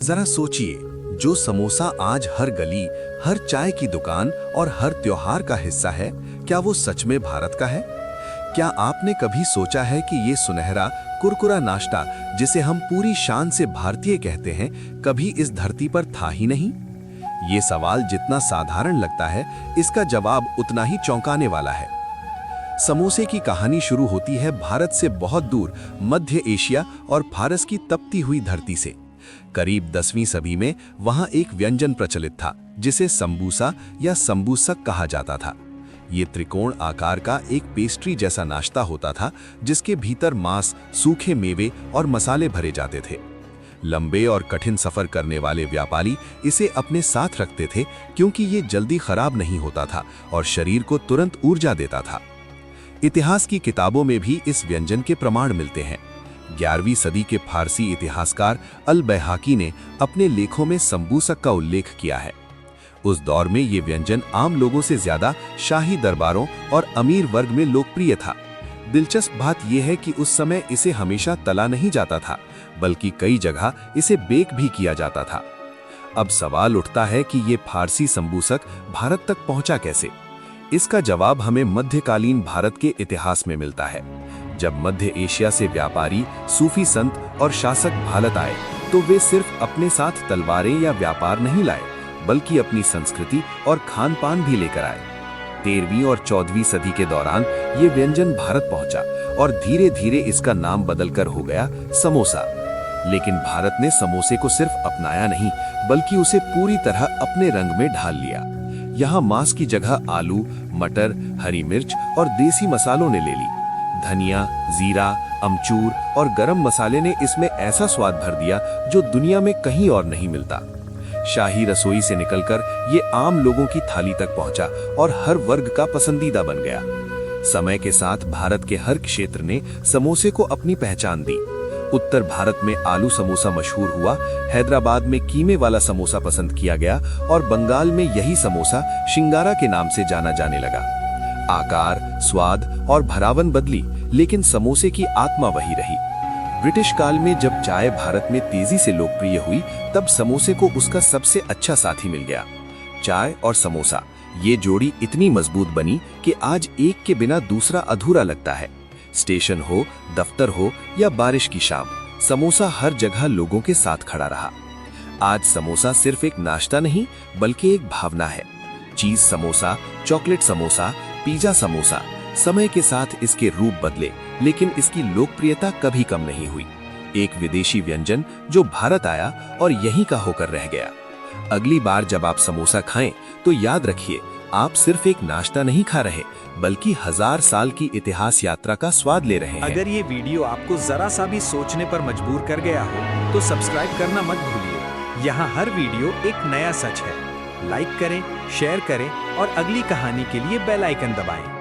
जरा सोचिए, जो समोसा आज हर गली, हर चाय की दुकान और हर त्योहार का हिस्सा है, क्या वो सच में भारत का है? क्या आपने कभी सोचा है कि ये सुनहरा कुरकुरा नाश्ता, जिसे हम पूरी शान से भारतीय कहते हैं, कभी इस धरती पर था ही नहीं? ये सवाल जितना साधारण लगता है, इसका जवाब उतना ही चौंकाने वाला है। समोसे की कहानी शुरू होती है भारत से बहुत दूर मध्य एशिया और फारस की तपती हुई धरती से। करीब 10वीं सदी में वहां एक व्यंजन प्रचलित था, जिसे संबूसा या संबूसक कहा जाता था। ये त्रिकोण आकार का एक पेस्ट्री जैसा नाश्ता होता था, जिसके भीतर मांस, सूखे मेवे और मसाले भरे जाते थे। लंबे और कठिन सफर करने वाले व्यापारी इसे अपने साथ रखते थे, क्योंकि ये जल्दी खराब नहीं होता था और शरीर को तुरंत ऊर्जा देता था। इतिहास की किताबों में भी इस व्यंजन के प्रमाण मिलते हैं। 11वीं सदी के फारसी इतिहासकार अल-बैहाकी ने अपने लेखों में संबूसक का उल्लेख किया है। उस दौर में ये व्यंजन आम लोगों से ज्यादा शाही दरबारों और अमीर वर्ग में लोकप्रिय था। दिलचस्प बात यह है कि उस समय इसे हमेशा तला नहीं जाता था, बल्कि कई जगह इसे बेक भी किया जाता था। अब सवाल उठता है कि ये फारसी संबूसक भारत तक पहुंचा कैसे? इसका जवाब हमें मध्यकालीन भारत के इतिहास में मिलता है। जब मध्य एशिया से व्यापारी, सूफी संत और शासक भारत आए, तो वे सिर्फ अपने साथ तलवारें या व्यापार नहीं लाए, बल्कि अपनी संस्कृति और खान पान भी लेकर आए। 13वीं और 14वीं सदी के दौरान ये व्यंजन भारत पहुंचा और धीरे धीरे इसका नाम बदलकर हो गया समोसा। लेकिन भारत ने समोसे को सिर्फ अपनाया नहीं, बल्कि उसे पूरी तरह अपने रंग में ढाल लिया। यहाँ मांस की जगह आलू, मटर, हरी मिर्च और देसी मसालों ने ले ली। धनिया, जीरा, अमचूर और गरम मसाले ने इसमें ऐसा स्वाद भर दिया जो दुनिया में कहीं और नहीं मिलता। शाही रसोई से निकलकर ये आम लोगों की थाली तक पहुंचा और हर वर्ग का पसंदीदा बन गया। समय के साथ भारत के हर क्षेत्र ने समोसे को अपनी पहचान दी। उत्तर भारत में आलू समोसा मशहूर हुआ, हैदराबाद में कीमे वाला समोसा पसंद किया गया और बंगाल में यही समोसा शिंगारा के नाम से जाना जाने लगा। आकार, स्वाद और भरावन बदली, लेकिन समोसे की आत्मा वही रही। ब्रिटिश काल में जब चाय भारत में तेजी से लोकप्रिय हुई, तब समोसे को उसका सबसे अच्छा साथी मिल गया। चाय और समोसा, ये जोड़ी इतनी मजबूत बनी कि आज एक के बिना दूसरा अधूरा लगता है। स्टेशन हो, दफ्तर हो या बारिश की शाम, समोसा हर जगह लोगों के साथ खड़ा रहा। आज समोसा सिर्फ एक नाश्ता नहीं, बल्कि एक भावना है। चीज समोसा, चॉकलेट समोसा, पिज्जा समोसा, समय के साथ इसके रूप बदले, लेकिन इसकी लोकप्रियता कभी कम नहीं हुई। एक विदेशी व्यंजन जो भारत आया और यहीं का होकर रह गया। अगली बार जब आप समोसा खाएं, तो याद रखिए, आप सिर्फ एक नाश्ता नहीं खा रहे, बल्कि 1000 साल की इतिहास यात्रा का स्वाद ले रहे हैं। अगर ये वीडियो आपको जरा सा भी सोचने पर मजबूर कर गया हो, तो सब्सक्राइब करना मत भूलिए। यहाँ हर वीडियो एक नया सच है। लाइक करें, शेयर करें और अगली कहानी के लिए बेल आइकन दबाएं।